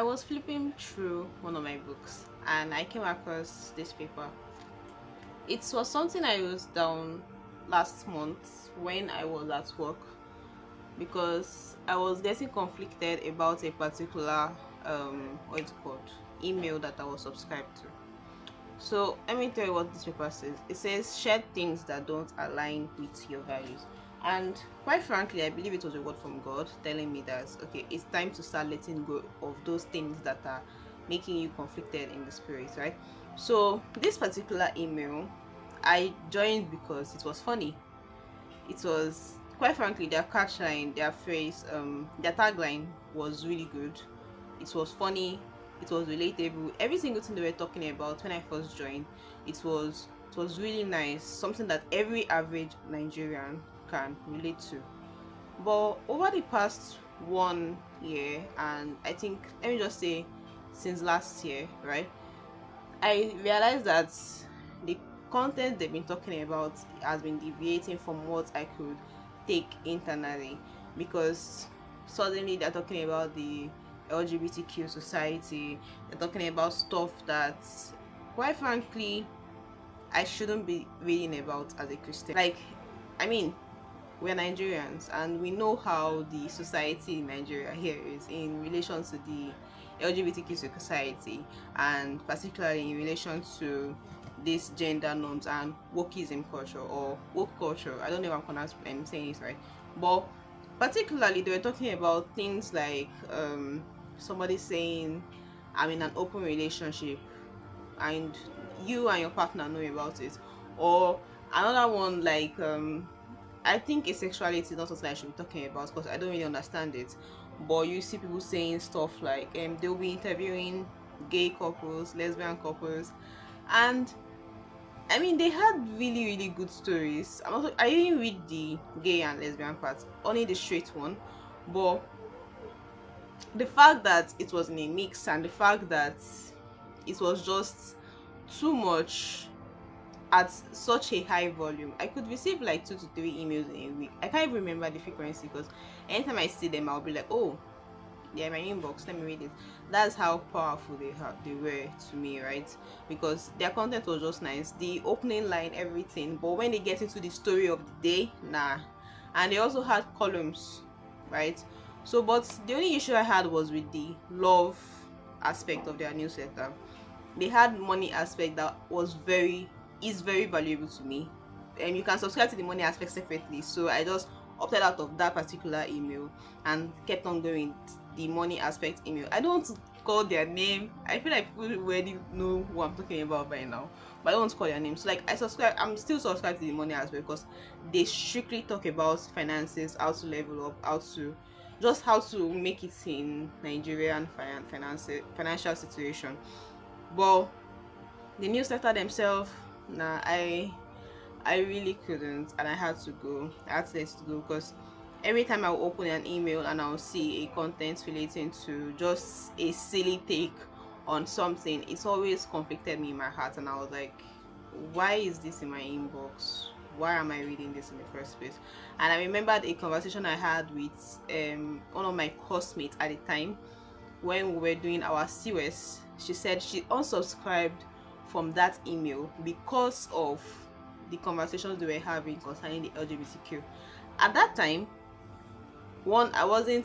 I was flipping through one of my books and I came across this paper. It was something I wrote down last month when I was at work because I was getting conflicted about a particular what's it called, email that I was subscribed to. So let me tell you what this paper says. It says share things that don't align with your values. And quite frankly, I believe it was a word from God telling me that okay, it's time to start letting go of those things that are making you conflicted in the spirit, right? So this particular email I joined because it was funny. It was quite frankly their catchline, their phrase, their tagline was really good. It was funny, it was relatable. Every single thing they were talking about when I first joined, it was really nice, something that every average Nigerian can relate to. But over the past 1 year, and I think let me just say since last year, right? I realized that the content they've been talking about has been deviating from what I could take internally, because suddenly they're talking about the LGBTQ society, they're talking about stuff that, quite frankly, I shouldn't be reading about as a Christian. Like, I mean, we're Nigerians and we know how the society in Nigeria here is in relation to the LGBTQ society, and particularly in relation to this gender norms and wokeism culture or woke culture. I don't know if I'm saying this right, but particularly they were talking about things like somebody saying I'm in an open relationship and you and your partner know about it, or another one like I think asexuality is not something I should be talking about because I don't really understand it. But you see people saying stuff like they'll be interviewing gay couples, lesbian couples, and I mean they had really really good stories. I didn't read the gay and lesbian part, only the straight one. But the fact that it was in a mix and the fact that it was just too much at such a high volume. I could receive like 2 to 3 emails in a week. I can't even remember the frequency because anytime I see them, I'll be like, oh, they're in my inbox. Let me read it. That's how powerful they were to me, right? Because their content was just nice. The opening line, everything. But when they get into the story of the day, nah. And they also had columns, right? So, but the only issue I had was with the love aspect of their newsletter. They had money aspect that is very valuable to me, and you can subscribe to the money aspect separately. So I just opted out of that particular email and kept on going the money aspect email. I don't want to call their name. I feel like people already know who I'm talking about by now, but I don't want to call their name. So like I'm still subscribed to the money aspect because they strictly talk about finances, how to level up, how to make it in Nigerian financial situation. But the newsletter themselves, nah, I really couldn't, and I had to go. I had to let it go because every time I will open an email and I'll see a content relating to just a silly take on something, it's always conflicted me in my heart, and I was like, why is this in my inbox? Why am I reading this in the first place? And I remembered a conversation I had with one of my classmates at the time when we were doing our COS. She said she unsubscribed from that email because of the conversations we were having concerning the LGBTQ. At that time, one, I wasn't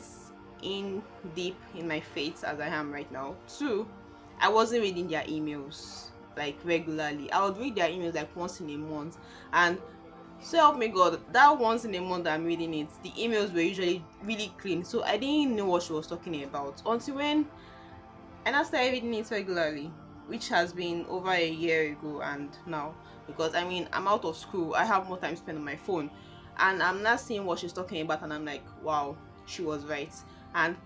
in deep in my faith as I am right now. Two, I wasn't reading their emails like regularly. I would read their emails like once in a month, and so help me God, that once in a month I'm reading it, the emails were usually really clean. So I didn't know what she was talking about until when I now started reading it regularly, which has been over a year ago and now, because I mean I'm out of school, I have more time spent on my phone, and I'm not seeing what she's talking about, and I'm like, wow, she was right. And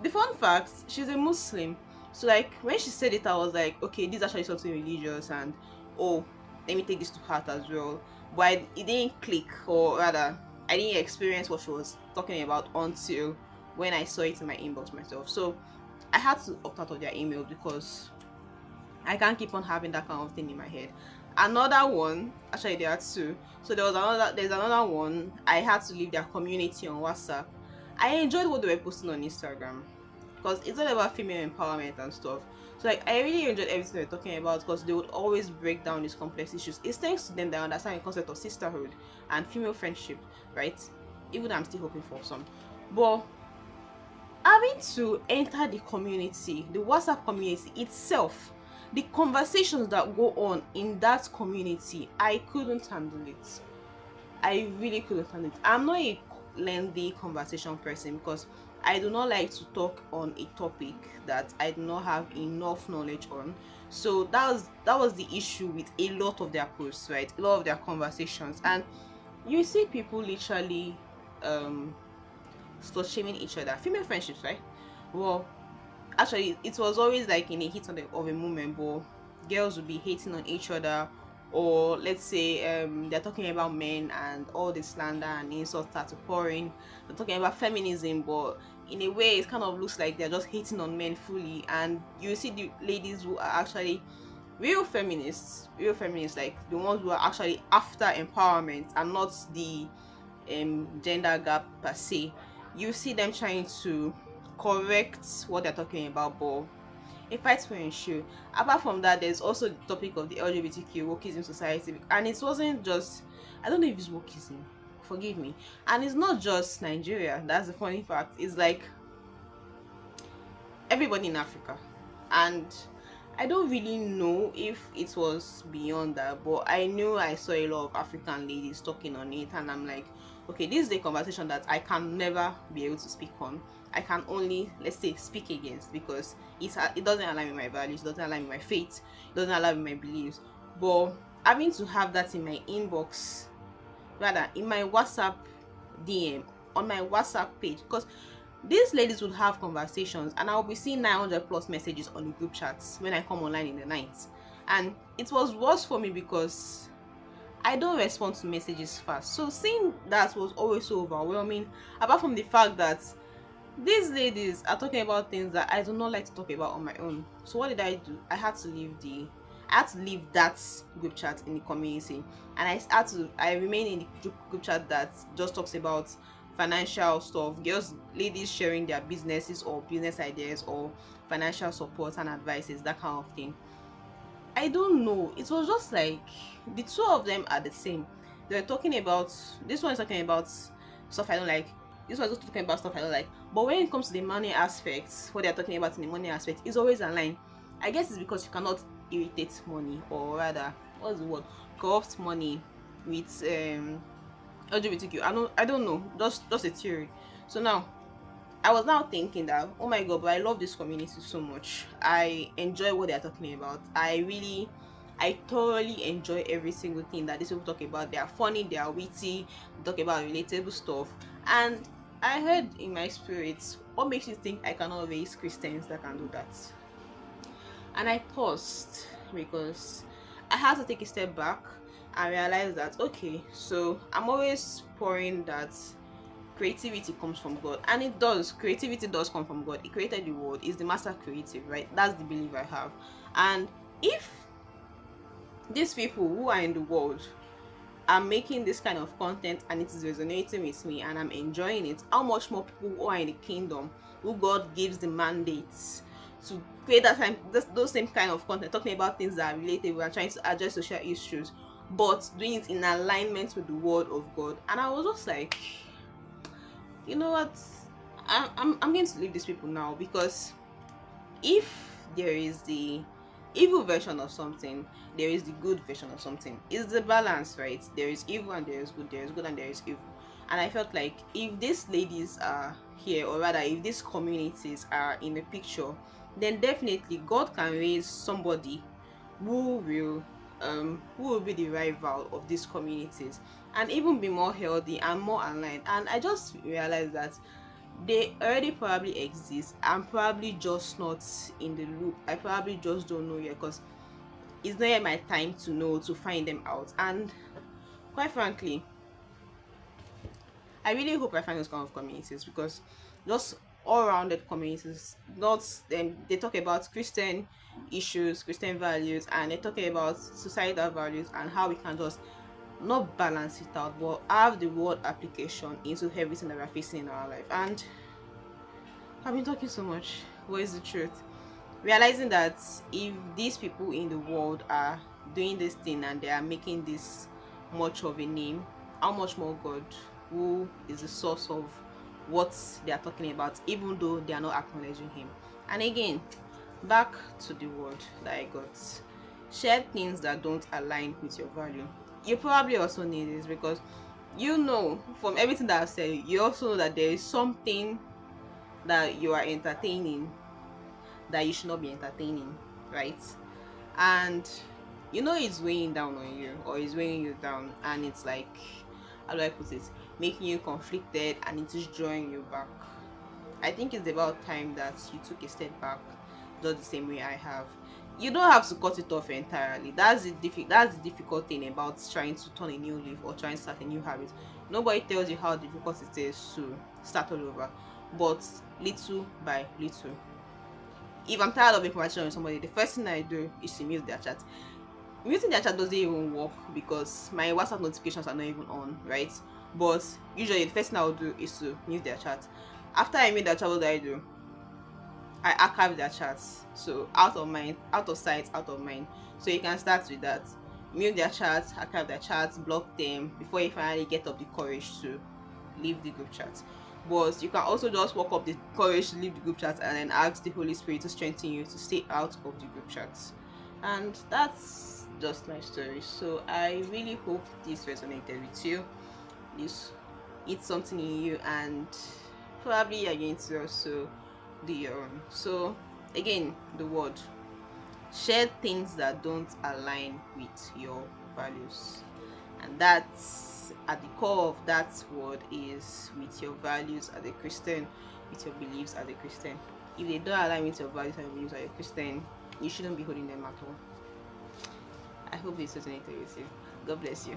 the fun fact, she's a Muslim, so like when she said it, I was like, okay, this is actually something religious, and oh, let me take this to heart as well. But it didn't click, or rather I didn't experience what she was talking about until when I saw it in my inbox myself. So I had to opt out of their email because I can't keep on having that kind of thing in my head. Another one, actually there are two. So there's another one. I had to leave their community on WhatsApp. I enjoyed what they were posting on Instagram. because it's all about female empowerment and stuff. So like I really enjoyed everything they're talking about, because they would always break down these complex issues. It's thanks to them that I understand the concept of sisterhood and female friendship, right? Even though I'm still hoping for some. But having to enter the community, the WhatsApp community itself, the conversations that go on in that community, I couldn't handle it. I really couldn't handle it. I'm not a lengthy conversation person, because I do not like to talk on a topic that I do not have enough knowledge on. So that was the issue with a lot of their posts, right? A lot of their conversations. And you see people literally slut shaming each other. Female friendships, right? Well, actually it was always like in a heat of a moment, but girls would be hating on each other, or let's say they're talking about men and all the slander and insults start to pouring. They're talking about feminism, but in a way it kind of looks like they're just hating on men fully. And you see the ladies who are actually real feminists, like the ones who are actually after empowerment and not the gender gap per se. You see them trying to correct what they're talking about, but a fight will ensue. Apart from that, there's also the topic of the LGBTQ wokeism society, and it wasn't just, I don't know if it's wokeism, forgive me, and it's not just Nigeria. That's the funny fact. It's like everybody in Africa, and I don't really know if it was beyond that, but I know I saw a lot of African ladies talking on it, and I'm like, okay, this is a conversation that I can never be able to speak on. I can only, let's say, speak against, because it doesn't align with my values, it doesn't align with my faith, it doesn't align with my beliefs. But having to have that in my inbox, rather in my WhatsApp DM, on my WhatsApp page, because these ladies would have conversations and I'll be seeing 900 plus messages on the group chats when I come online in the night. And it was worse for me because I don't respond to messages fast. So seeing that was always so overwhelming, apart from the fact that these ladies are talking about things that I do not like to talk about on my own. So what did I do? I had to leave that group chat in the community, and I remain in the group chat that just talks about financial stuff, ladies sharing their businesses or business ideas or financial support and advices, that kind of thing. I don't know, it was just like the two of them are the same. They're talking about, this one is talking about stuff I don't like, this one is also talking about stuff I don't like. But when it comes to the money aspects, what they're talking about in the money aspect is always aligned. I guess it's because you cannot irritate money, or rather, what's the word, corrupt money with LGBTQ. I don't know, just a theory. So now I was now thinking that, oh my god, but I love this community so much. I enjoy what they're talking about. I thoroughly enjoy every single thing that these people talk about. They are funny, they are witty, they talk about relatable stuff. And I heard in my spirit, what makes you think I cannot raise Christians that can do that? And I paused because I had to take a step back and realize that, okay, so I'm always pouring that creativity comes from God, and it does. Creativity does come from God. He created the world. He's the master creative, right? That's the belief I have. And if these people who are in the world are making this kind of content and it is resonating with me and I'm enjoying it, how much more people who are in the kingdom, who God gives the mandates to create those same kind of content, talking about things that are relatable and trying to address social issues, but doing it in alignment with the word of God. And I was just like, you know what, I'm going to leave these people now, because if there is the evil version of something, there is the good version of something. It's the balance, right? There is evil and there is good, there is good and there is evil. And I felt like if these ladies are here, or rather if these communities are in the picture, then definitely God can raise somebody who will be the rival of these communities and even be more healthy and more aligned. And I just realized that they already probably exist. I'm probably just not in the loop. I probably just don't know yet, because it's not yet my time to know, to find them out. And quite frankly, I really hope I find those kind of communities, because just all-rounded communities, not they talk about Christian issues, Christian values, and they're talking about societal values and how we can just not balance it out, but have the word application into everything that we're facing in our life. And I've been talking so much. what is the truth? Realizing that if these people in the world are doing this thing and they are making this much of a name, how much more God, who is the source of what they are talking about, even though they are not acknowledging Him. And again, back to the word that I got: share things that don't align with your value. You probably also need this because you know from everything that I've said, you also know that there is something that you are entertaining that you should not be entertaining, right? And you know it's weighing down on you or it's weighing you down, and it's like, how do I put it, making you conflicted and it is drawing you back. I think it's about time that you took a step back, just the same way I have. You don't have to cut it off entirely. That's the difficult thing about trying to turn a new leaf or trying to start a new habit. Nobody tells you how difficult it is to start all over, but little by little. If I'm tired of a conversation with somebody, the first thing I do is to mute their chat. Muting their chat doesn't even work because my WhatsApp notifications are not even on, right? But usually the first thing I'll do is to mute their chat. After I mute their chat, what do? I archive their chats. So out of mind, out of sight, out of mind. So you can start with that. Mute their chats, archive their chats, block them before you finally get up the courage to leave the group chat. But you can also just walk up the courage to leave the group chat and then ask the Holy Spirit to strengthen you to stay out of the group chats. And that's just my story. So I really hope this resonated with you. This it's something in you, and probably you're going to also do your own. So again, the word: share things that don't align with your values. And that's at the core of that word is with your values as a Christian, with your beliefs as a Christian. If they don't align with your values and beliefs as a Christian, you shouldn't be holding them at all. I hope this resonated with you. God bless you.